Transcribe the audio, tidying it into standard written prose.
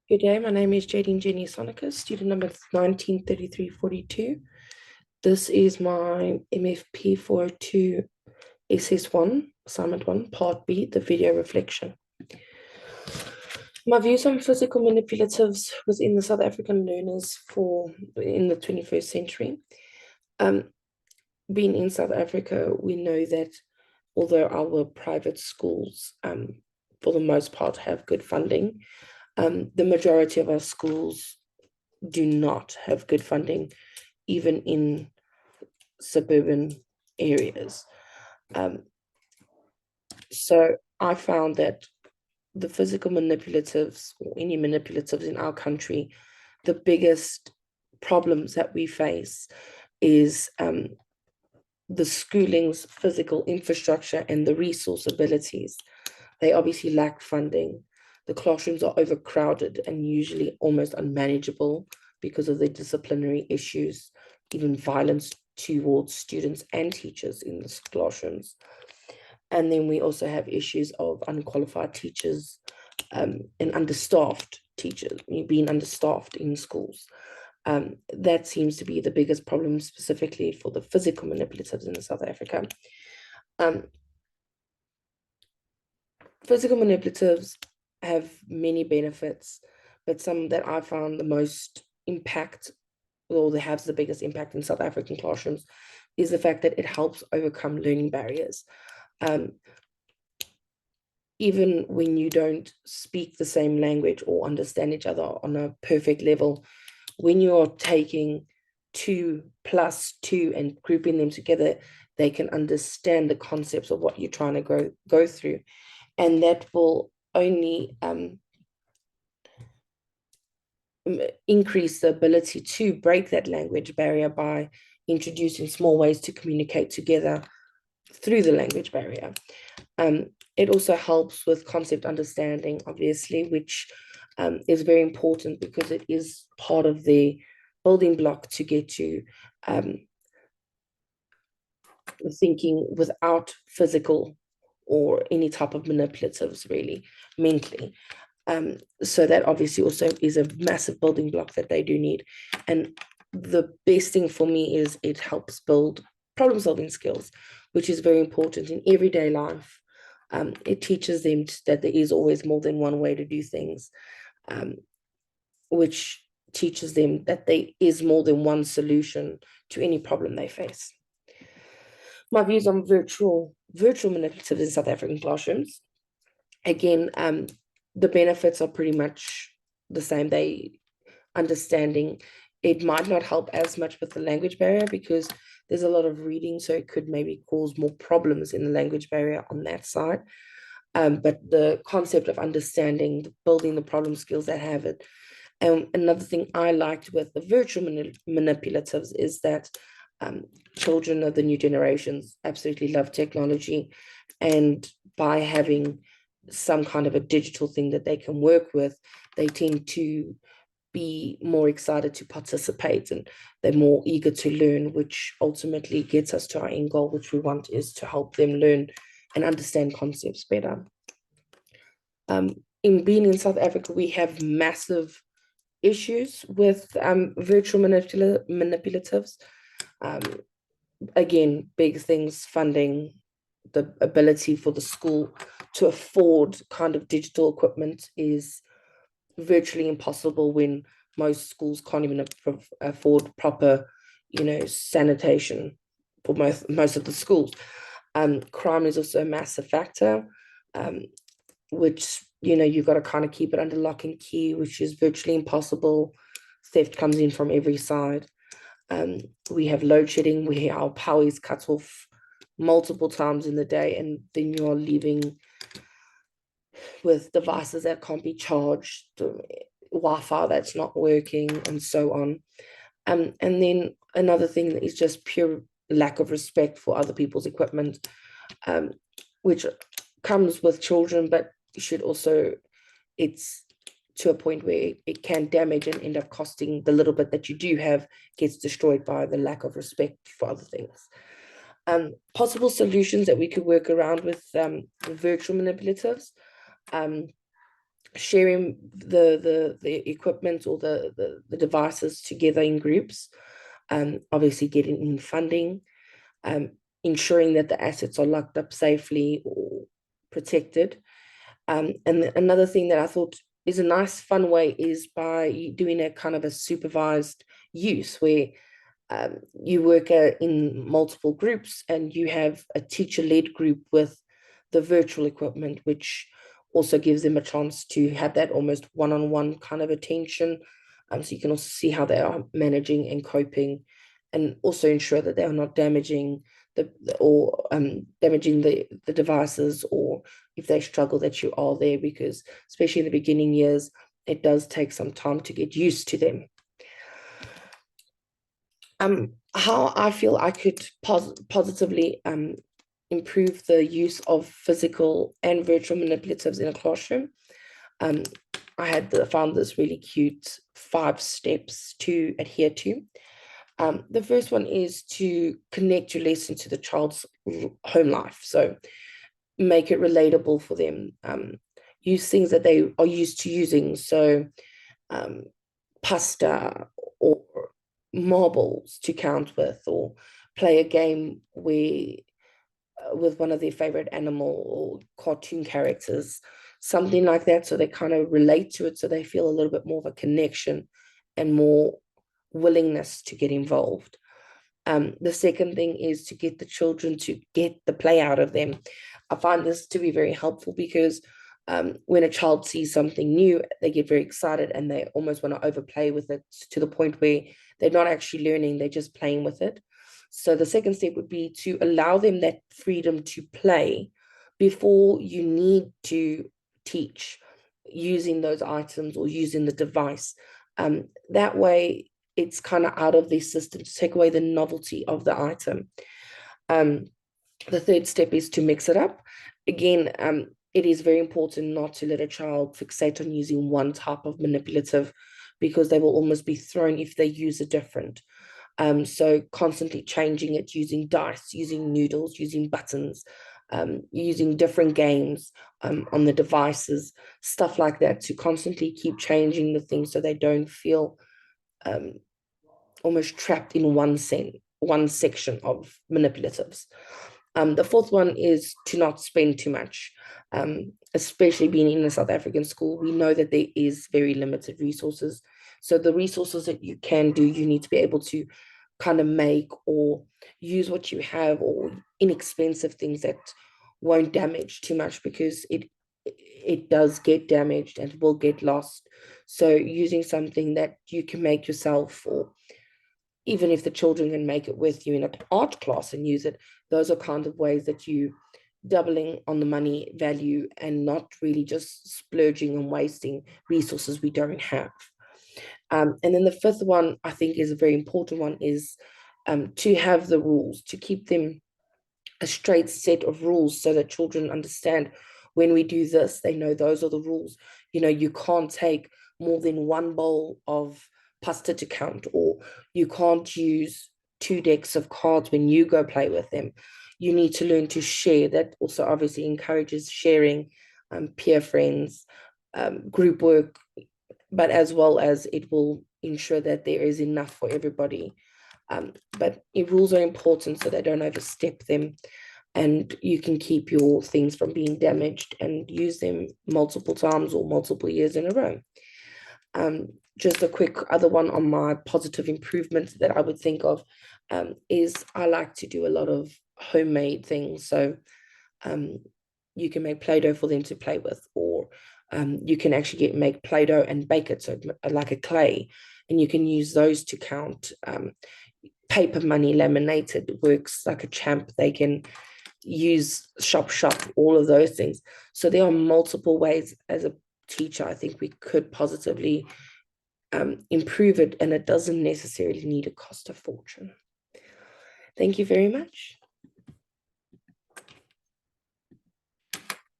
Good day, my name is Jadine Jenny Sonnekus, student number 193342. This is my MFP402 SS1, assignment 1, part B, the video reflection. My views on physical manipulatives within the South African learners in the 21st century. Um, Being in South Africa, we know that although our private schools, for the most part, have good funding, the majority of our schools do not have good funding, even in suburban areas. Um, so I found that the physical manipulatives or any manipulatives in our country, the biggest problems that we face is the schooling's physical infrastructure and the resource abilities. They obviously lack funding. The classrooms are overcrowded and usually almost unmanageable because of the disciplinary issues, even violence towards students and teachers in the classrooms. And then we also have issues of unqualified teachers and understaffed teachers, being understaffed in schools. That seems to be the biggest problem, specifically for the physical manipulatives in South Africa. Um, Physical manipulatives have many benefits, but some that I found the most impact, or that has the biggest impact in South African classrooms, is the fact that it helps overcome learning barriers. Um, Even when you don't speak the same language or understand each other on a perfect level, when you're taking 2 plus 2 and grouping them together, they can understand the concepts of what you're trying to go through. And that will only increase the ability to break that language barrier by introducing small ways to communicate together through the language barrier. It also helps with concept understanding, obviously, which is very important because it is part of the building block to get to thinking without physical or any type of manipulatives, really, mentally. So that obviously also is a massive building block that they do need. And the best thing for me is it helps build problem solving skills, which is very important in everyday life. It teaches them that there is always more than one way to do things, um, which teaches them that there is more than one solution to any problem they face. My views on virtual manipulatives in South African classrooms. Again, the benefits are pretty much the same. They understanding it might not help as much with the language barrier because there's a lot of reading, so it could maybe cause more problems in the language barrier on that side. But the concept of understanding, building the problem skills that have it. And another thing I liked with the virtual manipulatives is that children of the new generations absolutely love technology. And by having some kind of a digital thing that they can work with, they tend to be more excited to participate and they're more eager to learn, which ultimately gets us to our end goal, which we want is to help them learn and understand concepts better. In being in South Africa, we have massive issues with virtual manipulatives. Um, Again, big things, funding, the ability for the school to afford kind of digital equipment is virtually impossible when most schools can't even afford proper, sanitation for most of the schools. Crime is also a massive factor, which you've got to kind of keep it under lock and key, which is virtually impossible. Theft comes in from every side. We have load shedding where our power is cut off multiple times in the day, and then you're leaving with devices that can't be charged, Wi-Fi that's not working, and so on. And then another thing is just pure lack of respect for other people's equipment, which comes with children, but should also, it's to a point where it can damage and end up costing the little bit that you do have gets destroyed by the lack of respect for other things. Possible solutions that we could work around with virtual manipulatives. sharing the equipment or the devices together in groups, obviously getting in funding, um, ensuring that the assets are locked up safely or protected. And another thing that I thought is a nice fun way is by doing a kind of a supervised use where you work in multiple groups and you have a teacher-led group with the virtual equipment, which also gives them a chance to have that almost one-on-one kind of attention. So you can also see how they are managing and coping, and also ensure that they are not damaging damaging the devices, or if they struggle that you are there, because especially in the beginning years, it does take some time to get used to them. How I feel I could positively improve the use of physical and virtual manipulatives in a classroom. Um, I found this really cute 5 steps to adhere to. The first one is to connect your lesson to the child's home life. So make it relatable for them. Use things that they are used to using. So pasta or marbles to count with, or play a game where with one of their favorite animal or cartoon characters, something like that, so they kind of relate to it, so they feel a little bit more of a connection and more willingness to get involved. The second thing is to get the children to get the play out of them. I find this to be very helpful because when a child sees something new, they get very excited and they almost want to overplay with it to the point where they're not actually learning, they're just playing with it. So the second step would be to allow them that freedom to play before you need to teach using those items or using the device. That way, it's kind of out of the system to take away the novelty of the item. The third step is to mix it up. Again, it is very important not to let a child fixate on using one type of manipulative, because they will almost be thrown if they use a different. So constantly changing it, using dice, using noodles, using buttons, using different games on the devices, stuff like that, to constantly keep changing the things so they don't feel almost trapped in one section of manipulatives. The fourth one is to not spend too much. Especially being in a South African school, we know that there is very limited resources. So the resources that you can do, you need to be able to kind of make or use what you have, or inexpensive things that won't damage too much, because it does get damaged and will get lost. So using something that you can make yourself, or even if the children can make it with you in an art class and use it, those are kind of ways that you doubling on the money value and not really just splurging and wasting resources we don't have. And then the fifth one, I think, is a very important one, is to have the rules, to keep them a straight set of rules so that children understand, when we do this, they know those are the rules. You can't take more than one bowl of pasta to count, or you can't use 2 decks of cards when you go play with them. You need to learn to share. That also obviously encourages sharing, peer friends, group work, but as well as it will ensure that there is enough for everybody. But rules are important so they don't overstep them, and you can keep your things from being damaged and use them multiple times or multiple years in a row. Just a quick other one on my positive improvements that I would think of is I like to do a lot of homemade things. So you can make Play-Doh for them to play with, or you can actually make Play-Doh and bake it, so like a clay, and you can use those to count. Paper money laminated works like a champ. They can use shop, all of those things. So there are multiple ways as a teacher, I think we could positively improve it, and it doesn't necessarily need a cost a fortune. Thank you very much.